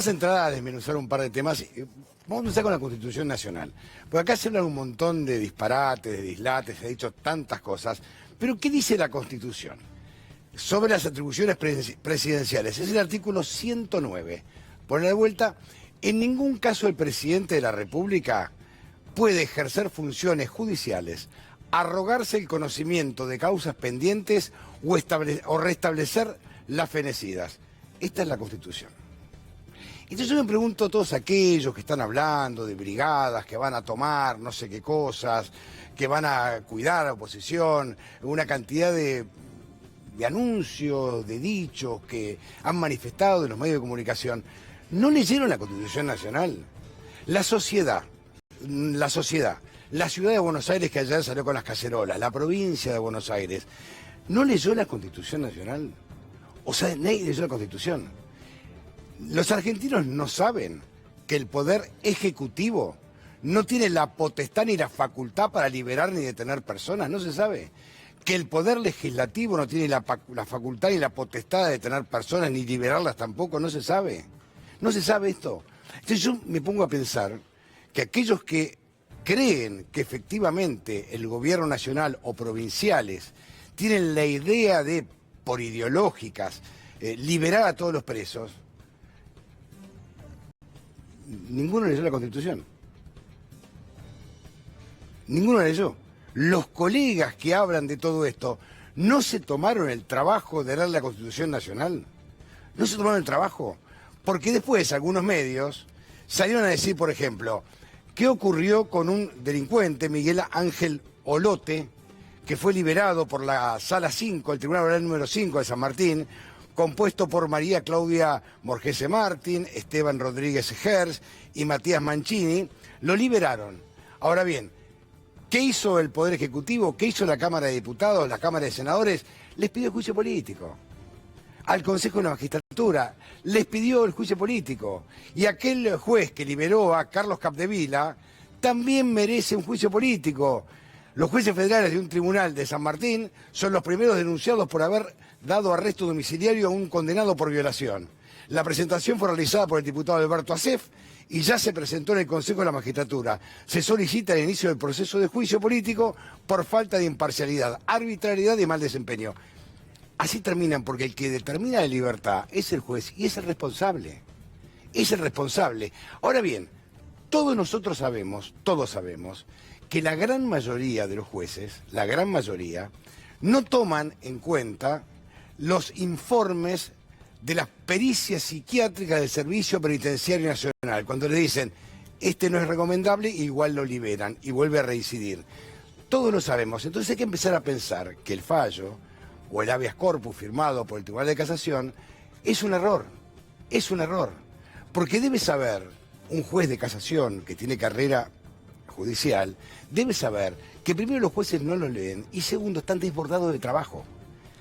Vamos a entrar a desmenuzar un par de temas. Vamos a empezar con la Constitución Nacional. Porque acá se habla un montón de disparates, de dislates, se ha dicho tantas cosas. Pero ¿qué dice la Constitución sobre las atribuciones presidenciales? Es el artículo 109. Por la vuelta, en ningún caso el presidente de la República puede ejercer funciones judiciales, arrogarse el conocimiento de causas pendientes o restablecer las fenecidas. Esta es la Constitución. Entonces yo me pregunto a todos aquellos que están hablando de brigadas, que van a tomar no sé qué cosas, que van a cuidar a la oposición, una cantidad de anuncios, de dichos que han manifestado en los medios de comunicación, ¿no leyeron la Constitución Nacional? La sociedad, la ciudad de Buenos Aires que ayer salió con las cacerolas, la provincia de Buenos Aires, ¿no leyó la Constitución Nacional? O sea, nadie leyó la Constitución. Los argentinos no saben que el poder ejecutivo no tiene la potestad ni la facultad para liberar ni detener personas, no se sabe. Que el poder legislativo no tiene la facultad ni la potestad de detener personas ni liberarlas tampoco, no se sabe. No se sabe esto. Entonces yo me pongo a pensar que aquellos que creen que efectivamente el gobierno nacional o provinciales tienen la idea de, por ideológicas, liberar a todos los presos, ninguno leyó la Constitución. Ninguno leyó. Los colegas que hablan de todo esto no se tomaron el trabajo de leer la Constitución Nacional. No se tomaron el trabajo. Porque después algunos medios salieron a decir, por ejemplo, ¿qué ocurrió con un delincuente, Miguel Ángel Olote, que fue liberado por la Sala 5, el Tribunal Oral número 5 de San Martín, compuesto por María Claudia Morgese Martín, Esteban Rodríguez Gers y Matías Mancini? Lo liberaron. Ahora bien, ¿qué hizo el Poder Ejecutivo? ¿Qué hizo la Cámara de Diputados, la Cámara de Senadores? Les pidió juicio político. Al Consejo de la Magistratura les pidió el juicio político. Y aquel juez que liberó a Carlos Capdevila también merece un juicio político. Los jueces federales de un tribunal de San Martín son los primeros denunciados por haber dado arresto domiciliario a un condenado por violación. La presentación fue realizada por el diputado Alberto Acef y ya se presentó en el Consejo de la Magistratura. Se solicita el inicio del proceso de juicio político por falta de imparcialidad, arbitrariedad y mal desempeño. Así terminan, porque el que determina la libertad es el juez y es el responsable. Es el responsable. Ahora bien, todos sabemos que la gran mayoría de los jueces, la gran mayoría, no toman en cuenta los informes de las pericias psiquiátricas del Servicio Penitenciario Nacional. Cuando le dicen, este no es recomendable, igual lo liberan y vuelve a reincidir. Todos lo sabemos. Entonces hay que empezar a pensar que el fallo o el habeas corpus firmado por el Tribunal de Casación es un error. Es un error. Porque debe saber un juez de casación que tiene carrera judicial, debe saber que primero los jueces no lo leen y segundo están desbordados de trabajo.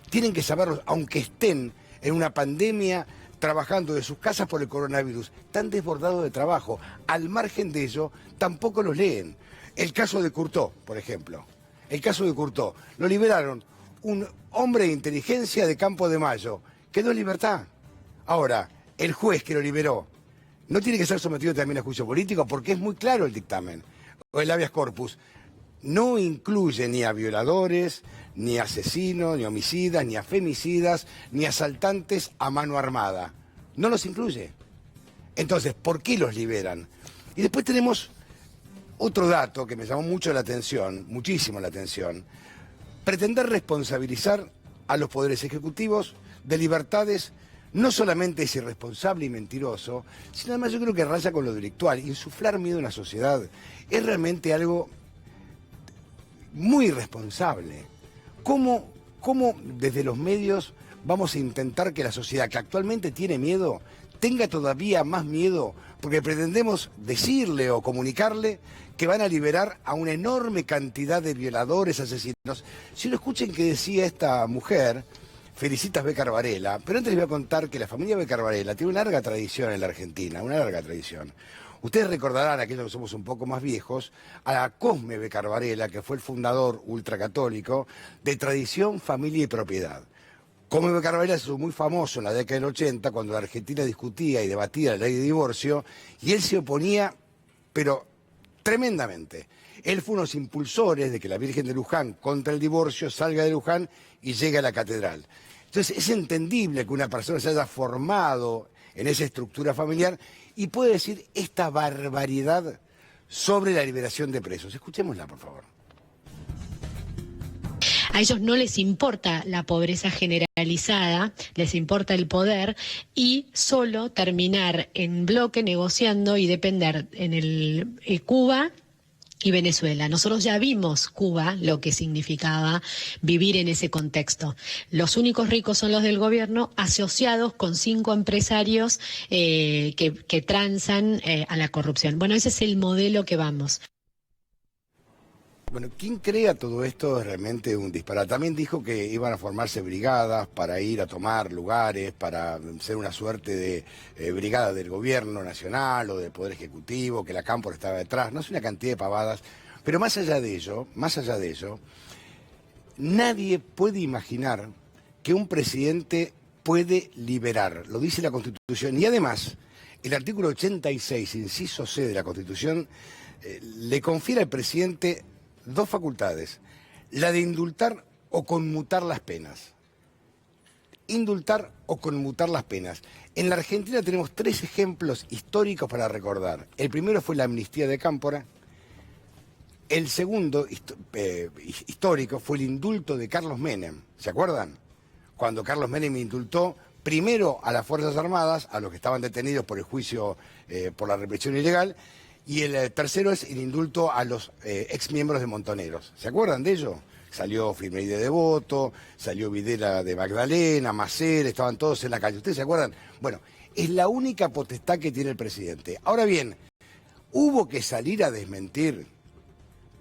Tienen que saberlo, aunque estén en una pandemia trabajando de sus casas por el coronavirus, están desbordados de trabajo. Al margen de ello, tampoco los leen. El caso de Curtó, por ejemplo. El caso de Curtó. Lo liberaron un hombre de inteligencia de Campo de Mayo. Quedó en libertad. Ahora, el juez que lo liberó no tiene que ser sometido también a juicio político porque es muy claro el dictamen. O el habeas corpus no incluye ni a violadores, ni a asesinos, ni a homicidas, ni a femicidas, ni a asaltantes a mano armada. No los incluye. Entonces, ¿por qué los liberan? Y después tenemos otro dato que me llamó mucho la atención, muchísimo la atención. Pretender responsabilizar a los poderes ejecutivos de libertades no solamente es irresponsable y mentiroso, sino además yo creo que raya con lo delictual. Insuflar miedo en la sociedad es realmente algo muy irresponsable. ¿Cómo desde los medios vamos a intentar que la sociedad que actualmente tiene miedo tenga todavía más miedo porque pretendemos decirle o comunicarle que van a liberar a una enorme cantidad de violadores, asesinos? Si lo escuchen que decía esta mujer, Felicitas Bécar Varela, pero antes les voy a contar que la familia Bécar Varela tiene una larga tradición en la Argentina, una larga tradición. Ustedes recordarán, aquellos que somos un poco más viejos, a Cosme Bécar Varela, que fue el fundador ultracatólico de Tradición, Familia y Propiedad. Como Carvajal es muy famoso en la década del 80, cuando la Argentina discutía y debatía la ley de divorcio, y él se oponía, pero tremendamente. Él fue uno de los impulsores de que la Virgen de Luján, contra el divorcio, salga de Luján y llegue a la catedral. Entonces es entendible que una persona se haya formado en esa estructura familiar y puede decir esta barbaridad sobre la liberación de presos. Escuchémosla, por favor. A ellos no les importa la pobreza generalizada, les importa el poder y solo terminar en bloque negociando y depender en el Cuba y Venezuela. Nosotros ya vimos Cuba, lo que significaba vivir en ese contexto. Los únicos ricos son los del gobierno, asociados con 5 empresarios que transan a la corrupción. Bueno, ese es el modelo que vamos. Bueno, ¿quién crea todo esto? Es realmente un disparate. También dijo que iban a formarse brigadas para ir a tomar lugares, para ser una suerte de brigada del gobierno nacional o del Poder Ejecutivo, que la Cámpora estaba detrás. No es una cantidad de pavadas. Pero más allá de ello, nadie puede imaginar que un presidente puede liberar. Lo dice la Constitución. Y además, el artículo 86, inciso C de la Constitución, le confiere al presidente 2 facultades, la de indultar o conmutar las penas. Indultar o conmutar las penas. En la Argentina tenemos 3 ejemplos históricos para recordar. El primero fue la amnistía de Cámpora. El segundo histórico fue el indulto de Carlos Menem. ¿Se acuerdan? Cuando Carlos Menem indultó primero a las Fuerzas Armadas, a los que estaban detenidos por el juicio por la represión ilegal, y el tercero es el indulto a los exmiembros de Montoneros. ¿Se acuerdan de ello? Salió Firmeide de Devoto, salió Videla de Magdalena, Macer, estaban todos en la calle. ¿Ustedes se acuerdan? Bueno, es la única potestad que tiene el presidente. Ahora bien, hubo que salir a desmentir,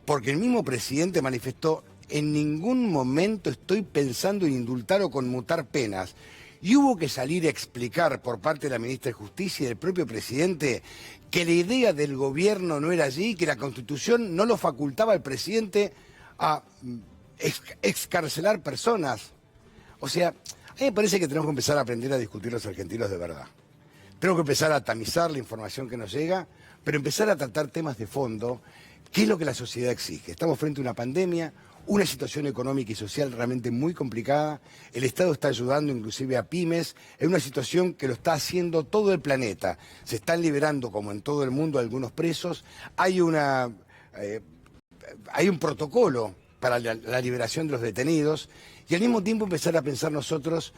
porque el mismo presidente manifestó: en ningún momento estoy pensando en indultar o conmutar penas. Y hubo que salir a explicar por parte de la ministra de Justicia y del propio presidente que la idea del gobierno no era allí, que la Constitución no lo facultaba al presidente a excarcelar personas. O sea, a mí me parece que tenemos que empezar a aprender a discutir los argentinos de verdad. Tenemos que empezar a tamizar la información que nos llega, pero empezar a tratar temas de fondo. ¿Qué es lo que la sociedad exige? Estamos frente a una pandemia, una situación económica y social realmente muy complicada. El Estado está ayudando inclusive a pymes en una situación que lo está haciendo todo el planeta. Se están liberando, como en todo el mundo, algunos presos. Hay un protocolo para la liberación de los detenidos y al mismo tiempo empezar a pensar nosotros,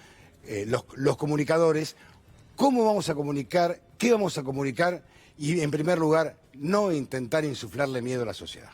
los comunicadores, cómo vamos a comunicar, qué vamos a comunicar y, en primer lugar, no intentar insuflarle miedo a la sociedad.